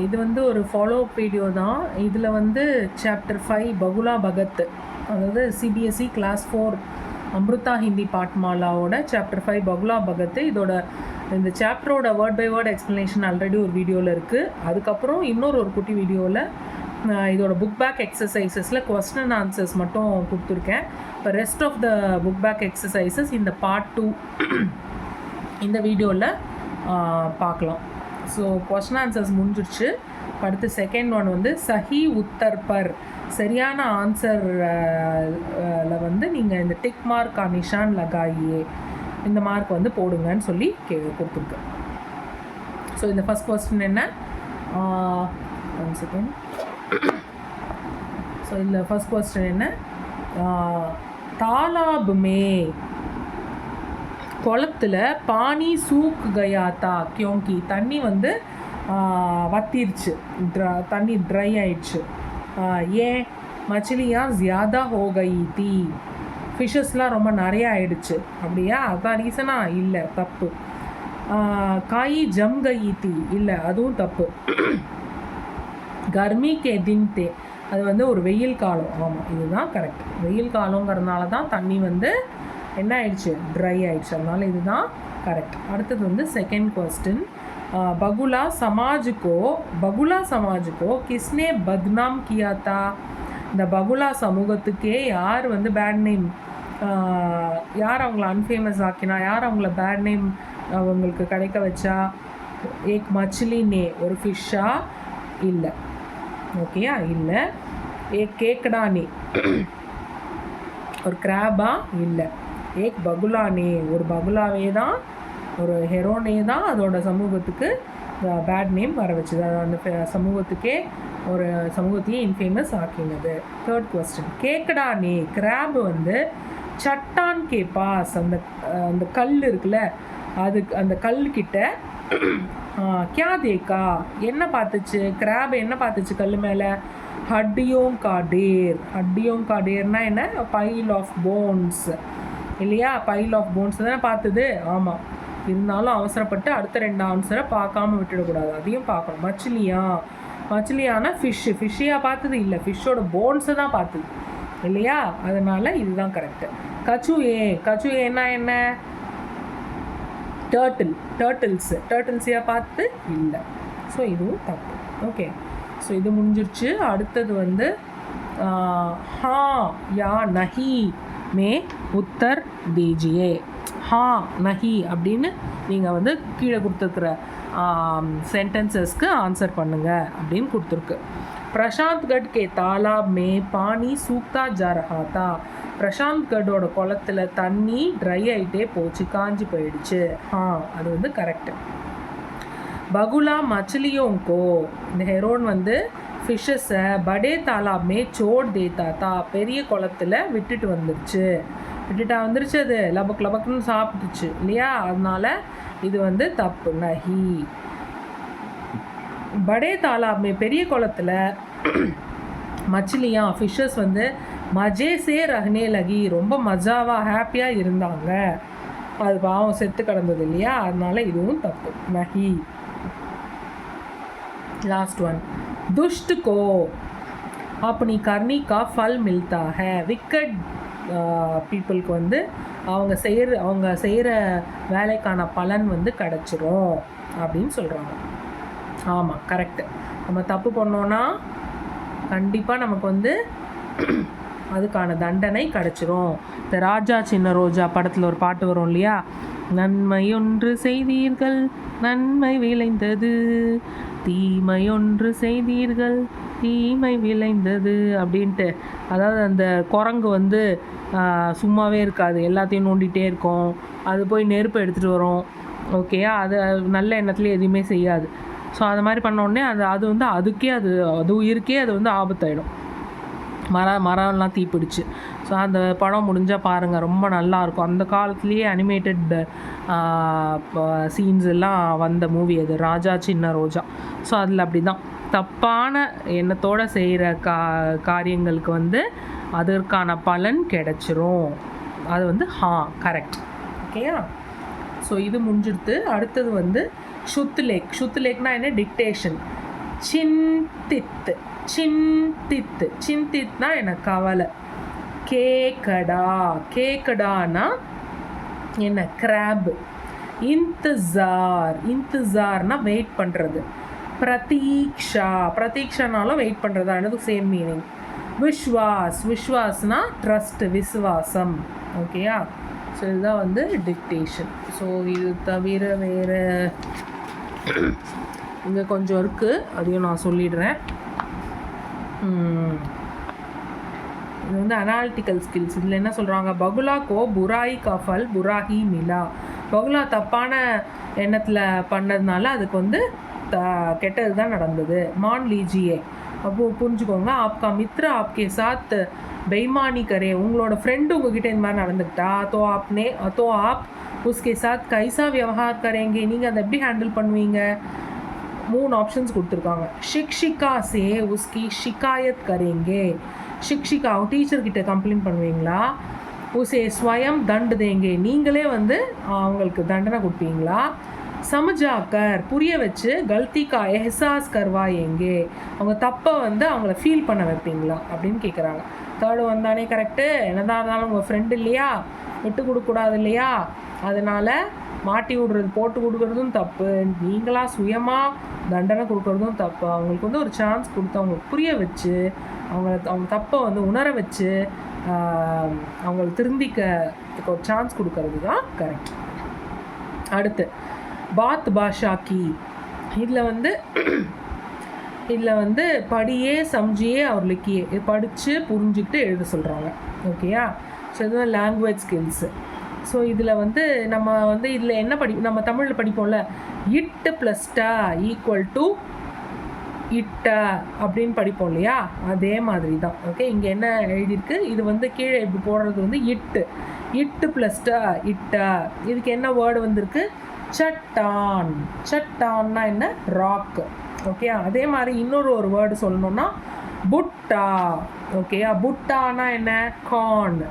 இது வந்து ஒரு ஃபாலோ அப் வீடியோ தான். இதில் வந்து சாப்டர் 5 பகுலா பகத், அதாவது சிபிஎஸ்சி கிளாஸ் 4 அம்ருதா ஹிந்தி பாட்மாலாவோட சாப்டர் 5 பகுலா பகத். இந்த சாப்டரோட word by word explanation already ஒரு வீடியோவில் இருக்குது. அதுக்கப்புறம் இன்னொரு குட்டி வீடியோவில் இதோட புக் பேக் எக்ஸசைசஸில் கொஸ்டின் அண்ட் ஆன்சர்ஸ் மட்டும் கொடுத்துருக்கேன். இப்போ rest of the book back exercises இந்த பார்ட் 2 இந்த வீடியோவில் பார்க்கலாம். ஸோ கொஸ்டின் ஆன்சர்ஸ் முடிஞ்சிடுச்சு. அடுத்து செகண்ட் ஒன் வந்து சஹி உத்தர் பர், சரியான ஆன்சரில் வந்து நீங்கள் இந்த டிக் மார்க் நிஷான் லகாயே, இந்த மார்க் வந்து போடுங்கன்னு சொல்லி கொடுத்துருக்கு. ஸோ இந்த ஃபஸ்ட் கொஸ்டின் என்ன, 1 செகண்ட். ஸோ இந்த ஃபஸ்ட் கொஸ்டின் என்ன, தாலாப் மே, குளத்தில் பானி சூக் கயாத்தா கியோங்கி, தண்ணி வந்து வத்திருச்சு, தண்ணி ட்ரை ஆயிடுச்சு. ஏன், மச்சிலியா ஜியாதா ஹோ கயி தி, ஃபிஷ்ஷஸ்லாம் ரொம்ப நிறைய ஆயிடுச்சு, அப்படியா, அதான் ரீசனா? இல்லை, தப்பு. காயி ஜம் கயி தி, இல்லை, அதுவும் தப்பு. கர்மி கே தின் தே, அது வந்து ஒரு வெயில் காலம். ஆமாம், இதுதான் கரெக்ட். வெயில் காலங்கிறதுனால தான் தண்ணி வந்து என்ன ஆயிடுச்சு, ட்ரை ஆயிடுச்சு, அதனால இதுதான் கரெக்ட். அடுத்தது வந்து செகண்ட் கொஸ்டின், பகுலா சமாஜுக்கோ கிஸ்னே பத்நாம் கியாத்தா, இந்த பகுலா சமூகத்துக்கே யார் வந்து பேட் நேம், யார் அவங்கள அன்ஃபேமஸ் ஆக்கினா, யார் அவங்கள பேட் நேம் அவங்களுக்கு கிடைக்க வச்சா? ஏக் மச்சிலி நே, ஒரு ஃபிஷ்ஷா? இல்லை, ஓகேயா, இல்லை. ஏக் கேக்கடா நே, ஒரு கிராபா? இல்லை. ஏக் பகுலானே, ஒரு பகுலாவே தான், ஒரு ஹெரோனே தான் அதோட சமூகத்துக்கு பேட் நேம் வர வச்சுது, அந்த சமூகத்துக்கே ஒரு சமூகத்தையே இன்ஃபேமஸ் ஆக்கினது. தேர்ட் கொஸ்டின், கேக்கடானே, கிராப் வந்து சட்டான் கே பாஸ், அந்த கல் இருக்குல்ல, அந்த கல்கிட்ட கியா தேக்கா, என்ன பார்த்துச்சு, கிராப் என்ன பார்த்துச்சு கல் மேலே? ஹட்டியோங் காடேர்னா என்ன, பைல் ஆஃப் போன்ஸ் இல்லையா, பைல் ஆஃப் போன்ஸ் தானே பார்த்தது. ஆமாம், இருந்தாலும் அவசரப்பட்டு அடுத்த 2 ஆன்சரை பார்க்காம விட்டுடக்கூடாது, அதையும் பார்க்கணும். மச்சிலியானா ஃபிஷ்ஷியா பார்த்தது இல்லை, ஃபிஷ்ஷோட போன்ஸை தான் பார்த்தது இல்லையா, அதனால் இதுதான் கரெக்டு. கச்சுஏன்னா என்ன, டேர்ட்டில்ஸையா பார்த்து இல்லை, ஸோ இதுவும் தப்பு. ஓகே, ஸோ இது முடிஞ்சிருச்சு. அடுத்தது வந்து ஹா யா நஹி மே உத்தர் தீஜியே, ஹா நஹி அப்படின்னு நீங்கள் வந்து கீழே கொடுத்துருக்குற சென்டென்சஸ்க்கு ஆன்சர் பண்ணுங்கள் அப்படின்னு கொடுத்துருக்கு. பிரசாந்த்கட் கே தாலாப் மே பானி சூக்தா ஜா ரஹா தா, பிரசாந்த்கட்டோட குளத்தில் தண்ணி ட்ரை ஆகிட்டே போச்சு, காஞ்சி போயிடுச்சு. அது வந்து கரெக்டு. பகுலா மச்சிலியோங்கோ, இந்த ஹெரோன் வந்து ஃபிஷ்ஷஸை படே தாலாப் மே சோட் தேத்தா தா, பெரிய குளத்தில் விட்டுட்டு வந்துருச்சு, அது லபக்குன்னு சாப்பிட்டுச்சு இல்லையா, அதனால இது வந்து தப்பு. நஹி. படே தாலாப் மே, பெரிய குளத்தில் மச்சிலியா ஃபிஷ்ஷஸ் வந்து மஜே சே ரஹ்னே லகி, ரொம்ப மஜாவாக ஹாப்பியாக இருந்தாங்க, அது பாவம் செத்து கிடந்தது இல்லையா, அதனால இதுவும் தப்பு. நஹி. லாஸ்ட் ஒன், दुष्ट को अपनी करनी का फल मिलता है, விக்கட் பீப்புளுக்கு வந்து அவங்க செய்கிற வேலைக்கான பலன் வந்து கிடச்சிரும் அப்படின்னு சொல்கிறாங்க. ஆமாம், கரெக்டு. நம்ம தப்பு பண்ணோன்னா கண்டிப்பாக நமக்கு வந்து அதுக்கான தண்டனை கிடச்சிரும். இந்த ராஜா சின்ன ரோஜா படத்தில் ஒரு பாட்டு வரும் இல்லையா, நன்மையொன்று செய்தீர்கள் நன்மை விளைந்தது, தீமையொன்று செய்தீர்கள் தீமை விளைந்தது அப்படின்ட்டு. அதாவது அந்த குரங்கு வந்து சும்மாவே இருக்காது, எல்லாத்தையும் நோண்டிகிட்டே இருக்கும், அது போய் நெருப்பை எடுத்துகிட்டு வரும், ஓகேயா, அது நல்ல எண்ணத்துலேயே எதுவுமே செய்யாது. ஸோ அது மாதிரி பண்ணோடனே அது வந்து அது உயிருக்கே அது வந்து ஆபத்தாயிடும், மரம்லாம் தீப்பிடிச்சு. ஸோ அந்த படம் முடிஞ்சால் பாருங்கள், ரொம்ப நல்லாயிருக்கும். அந்த காலத்துலேயே அனிமேட்டட் சீன்ஸ் எல்லாம் வந்த மூவி அது, ராஜா சின்ன ரோஜா. ஸோ அதில் அப்படி தான், தப்பான எண்ணத்தோடு செய்கிற காரியங்களுக்கு வந்து அதற்கான பலன் கிடைச்சிரும். அது வந்து கரெக்ட். ஓகேயா, ஸோ இது முடிஞ்சிடுது. அடுத்தது வந்து ஷுத் லேக்னா என்ன, டிக்டேஷன். சிந்தித் சிந்தித் சிந்தித்னா எனக்கு கவலை. கேக்கடா கேக்கடானா என்ன கிராப். இன்தஸார்னா வெயிட் பண்ணுறது. பிரதீக்ஷானாலும் வெயிட் பண்ணுறதா எனக்கு சேம் மீனிங். விஸ்வாஸ்னா ட்ரஸ்ட் விசுவாசம். ஓகேயா? ஸோ இதுதான் வந்து டிக்டேஷன். ஸோ இது தவிர வேறு இங்கே கொஞ்சம் இருக்குது, அதையும் நான் சொல்லிடுறேன். இது வந்து அனாலிட்டிக்கல் ஸ்கில்ஸ். இதில் என்ன சொல்கிறாங்க, பகுலா கோ புராயி கஃபல் புராஹி மிலா. பகுலா தப்பான எண்ணத்தில் பண்ணதுனால அதுக்கு வந்து கெட்டது தான் நடந்தது. மான் லீஜியே, அப்போது புரிஞ்சுக்கோங்க. ஆப்கா மித்ரா ஆப்கே சாத் பெய்மானி கரே, உங்களோட ஃப்ரெண்டு உங்ககிட்ட இந்த மாதிரி நடந்துக்கிட்டா தோ ஆப் உஸ்கே சாத் கைசா விவகார் கரேங்க, நீங்கள் அதை எப்படி ஹேண்டில் பண்ணுவீங்க? 3 ஆப்ஷன்ஸ் கொடுத்துருக்காங்க. ஷிக்ஷிகா சே உஸ்கி ஷிகாயத் கரேங்கே, ஷிக்ஷிகா டீச்சர்கிட்ட கம்ப்ளைண்ட் பண்ணுவீங்களா? உசே ஸ்வயம் தண்டு தேங்கே, நீங்களே வந்து அவங்களுக்கு தண்டனை கொடுப்பீங்களா? சமஜாக்கர் புரிய வச்சு கல்திக்கா எஹசாஸ் கர்வாயேங்கே, அவங்க தப்பை வந்து அவங்கள ஃபீல் பண்ண வைப்பீங்களா அப்படின்னு கேட்குறாங்க. தேர்டு வந்தானே கரெக்டு. என்னதான் இருந்தாலும் உங்கள் ஃப்ரெண்டு இல்லையா, விட்டு கொடுக்கக்கூடாது இல்லையா, அதனால் மாட்டி விடுறது போட்டு கொடுக்குறதும் தப்பு, நீங்களாக சுயமாக தண்டனை கொடுக்குறதும் தப்பு. அவங்களுக்கு வந்து ஒரு சான்ஸ் கொடுத்து அவங்களுக்கு புரிய வச்சு அவங்க தப்பை வந்து உணர வச்சு அவங்களுக்கு திருந்திக்கிறதுக்கு ஒரு சான்ஸ் கொடுக்கறது தான் கரெக்ட். அடுத்து பாத் பாஷாக்கி, இதில் வந்து படியே சம்ஜியே அவர் லிக்கியே, இது படித்து புரிஞ்சுக்கிட்டு எழுத சொல்கிறாங்க. ஓகேயா? ஸோ இதுதான் லாங்குவேஜ் ஸ்கில்ஸு. ஸோ இதில் வந்து நம்ம வந்து இதில் என்ன நம்ம தமிழில் படிப்போம்ல, இட்டு ப்ளஸ் டா ஈக்குவல் டு இட்ட அப்படின்னு படிப்போம் இல்லையா, அதே மாதிரி தான். ஓகே, இங்கே என்ன எழுதியிருக்கு, இது வந்து கீழே இப்படி போடுறது வந்து இட்டு ப்ளஸ் டா இட்டா. இதுக்கு என்ன வேர்டு வந்திருக்கு, சட்டான். சட்டான்னா என்ன, ராக். ஓகே, அதே மாதிரி ஒரு வேர்டு சொல்லணும்னா புட்டா. ஓகேயா? புட்டானா என்ன, கார்ன்.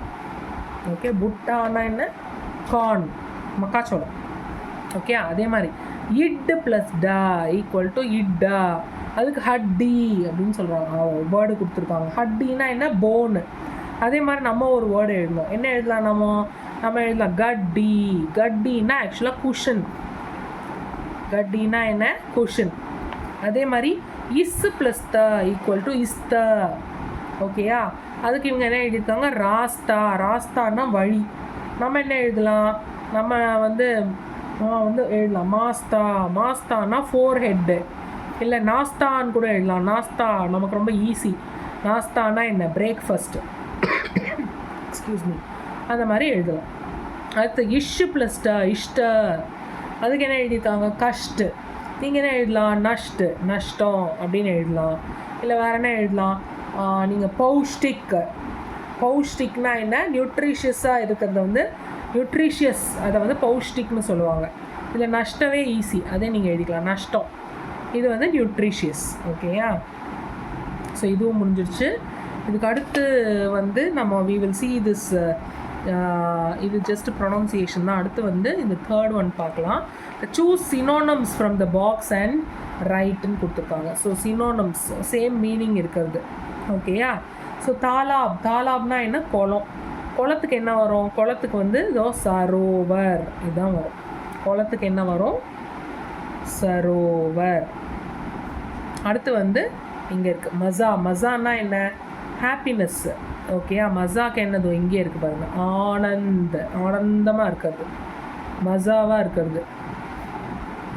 ஓகே, புட்டானா என்ன, கார்ன், மக்காச்சோளம். ஓகே, அதே மாதிரி இட் ப்ளஸ் டா ஈக்குவல் டு இட்டா. அதுக்கு ஹட்டி அப்படின்னு சொல்கிறாங்க, வேர்டு கொடுத்துருக்காங்க. ஹட்டினா என்ன, போனு. அதே மாதிரி நம்ம ஒரு வேர்டு எழுதணும். என்ன எழுதலாம், நம்ம எழுதலாம் கட்டி. கட்டின்னா ஆக்சுவலாக குஷன். கட்டினா என்ன, குஷன். அதே மாதிரி is plus the equal to இஸ்த. ஓகேயா? அதுக்கு இவங்க என்ன எழுதியிருக்காங்க, ராஸ்தா. ராஸ்தான்னா வழி. நம்ம என்ன எழுதலாம், நம்ம வந்து எழுதலாம் மாஸ்தா. மாஸ்தானா ஃபோர் ஹெட்டு, இல்லை நாஸ்தான்னு கூட எழுதலாம். நாஸ்தா நமக்கு ரொம்ப ஈஸி. நாஸ்தானா என்ன, பிரேக்ஃபாஸ்ட்டு. எக்ஸ்கியூஸ் மீ, அந்த மாதிரி எழுதலாம். அடுத்து இஷ் ப்ளஸ் ட இஷ்ட. அதுக்கு என்ன எழுதியிருக்காங்க, கஷ்ட். நீங்கள் என்ன எழுதலாம், நஷ்டு, நஷ்டம் அப்படின்னு எழுதலாம். இல்லை வேறு என்ன எழுதலாம், நீங்கள் பௌஷ்டிக். பௌஷ்டிக்னா என்ன, நியூட்ரிஷியஸாக இருக்கிறத வந்து நியூட்ரிஷியஸ், அதை வந்து பௌஷ்டிக்னு சொல்லுவாங்க. இதில் நஷ்டமே ஈஸி, அதே நீங்கள் எழுதிக்கலாம் நஷ்டம். இது வந்து நியூட்ரிஷியஸ். ஓகேயா? ஸோ இதுவும் முடிஞ்சிருச்சு. இதுக்கு அடுத்து வந்து நம்ம வி வில் சி திஸ், இது ஜஸ்ட் ப்ரொனவுன்சியேஷன் தான். அடுத்து வந்து இந்த தேர்ட் ஒன் பார்க்கலாம். Choose synonyms from the box and ரைட்டுன்னு கொடுத்துருக்காங்க. ஸோ சினோனம்ஸ் சேம் மீனிங் இருக்கிறது. ஓகேயா? ஸோ தாலாப்னா என்ன, குளம். குளத்துக்கு என்ன வரும், குளத்துக்கு வந்து இதோ சரோவர், இதுதான் வரும். குளத்துக்கு என்ன வரும், சரோவர். அடுத்து வந்து இங்கே இருக்குது மஸா. மஸான்னா என்ன, ஹாப்பினஸ். ஓகேயா? மஸாக்கு என்னதோ இங்கே இருக்குது பாருங்கள், ஆனந்தமாக இருக்கிறது, மஸாவாக இருக்கிறது.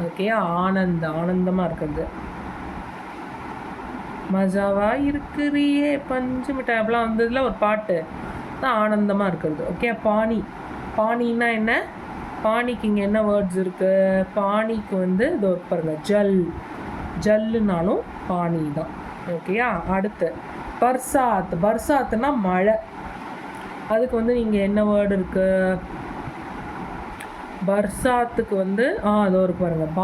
ஓகேயா? ஆனந்தமாக இருக்கிறது. மஜாவாக இருக்கிறியே பஞ்சு மிட்டாய் அப்படிலாம் வந்ததில் ஒரு பாட்டு தான் ஆனந்தமாக இருக்கிறது. ஓகே, பானின்னா என்ன, பானிக்கு இங்கே என்ன வேர்ட்ஸ் இருக்குது, பானிக்கு வந்து இதோ பாருங்கள் ஜல்லுனாலும் பானி தான். ஓகேயா? அடுத்து பர்சாத்துனா மழை. அதுக்கு வந்து நீங்கள் என்ன வேர்டு இருக்குது, பர்சாத்துக்கு வந்து அதோ இருக்கு பாருங்கள்,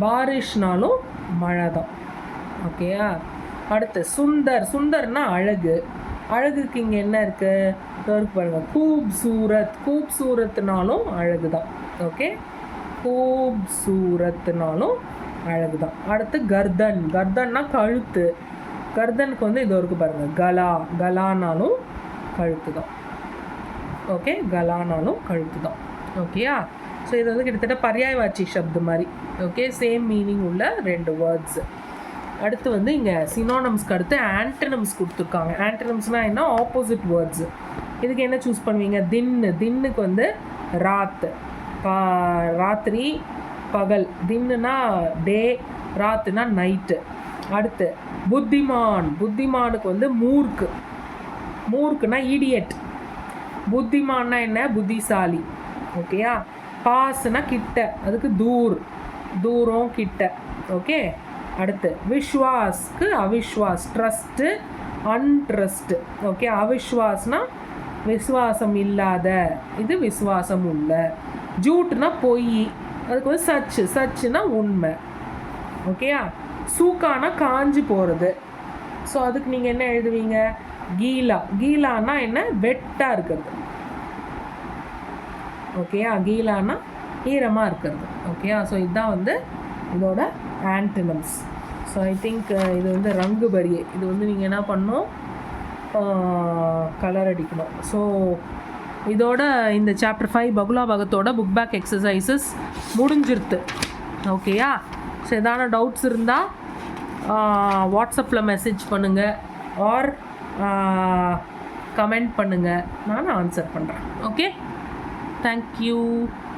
பாரிஷ்னாலும் மழை தான். ஓகேயா? அடுத்து சுந்தர்னா அழகு. அழகுக்கு இங்கே என்ன இருக்குது, இருக்கு பாருங்கள், கூப்சூரத்னாலும் அழகு தான். ஓகே, கூப்சூரத்னாலும் அழகு தான். அடுத்து கர்தன். கர்தன்னா கழுத்து. கர்தனுக்கு வந்து இது இருக்குது பாருங்கள், கலா. கலானாலும் கழுத்து தான். ஓகே, கலானாலும் கழுத்து தான். ஓகேயா? ஸோ இது வந்து கிட்டத்தட்ட பர்யாயவாச்சி சப்து மாதிரி. ஓகே, சேம் மீனிங் உள்ள 2 வேர்ட்ஸ். அடுத்து வந்து இங்கே சினோனம்ஸ்க்கு அடுத்து ஆன்டனம்ஸ் கொடுத்துருக்காங்க. ஆன்டனம்ஸ்னால் என்ன? Opposite words. இதுக்கு என்ன சூஸ் பண்ணுவீங்க? தின்னு. தின்னுக்கு வந்து ராத். ராத்திரி, பகல். தின்னுனா டே, ராத்துனா நைட்டு. அடுத்து புத்திமான். புத்திமானுக்கு வந்து மூர்க்கு. மூர்க்குனா இடியட். புத்திமான்னா என்ன? புத்திசாலி. ஓகேயா? பாஸ்னா கிட்ட, அதுக்கு தூர். தூரம், கிட்ட. ஓகே. அடுத்து விஸ்வாஸ்க்கு அவிஸ்வாஸ். ட்ரஸ்ட்டு, அன்ட்ரஸ்ட்டு. ஓகே, அவிஸ்வாஸ்னா விஸ்வாசம் இல்லாத, இது விஸ்வாசம் உள்ள. ஜூட்னா பொய், அதுக்கு வந்து சச்சு. சச்சுனா உண்மை. ஓகேயா? சூக்கானா காஞ்சி போகிறது. ஸோ அதுக்கு நீங்கள் என்ன எழுதுவீங்க? கீலா. கீலானா என்ன? வெட்டாக இருக்கிறது. ஓகேயா? கீலானா ஈரமாக இருக்கிறது. ஓகேயா? ஸோ இதுதான் வந்து இதோட ஆன்டனம்ஸ். ஸோ ஐ திங்க் இது வந்து ரங்கு பரியே. இது வந்து நீங்கள் என்ன பண்ணணும்? கலர் அடிக்கணும். ஸோ இதோட இந்த chapter 5 Bakula பகத்தோட book back exercises முடிஞ்சிருது. ஓகேயா? ஸோ எதான டவுட்ஸ் இருந்தால் வாட்ஸ்அப்பில் மெசேஜ் பண்ணுங்கள், ஆர் கமெண்ட் பண்ணுங்கள், நான் ஆன்சர் பண்ணுறேன். Okay, thank you.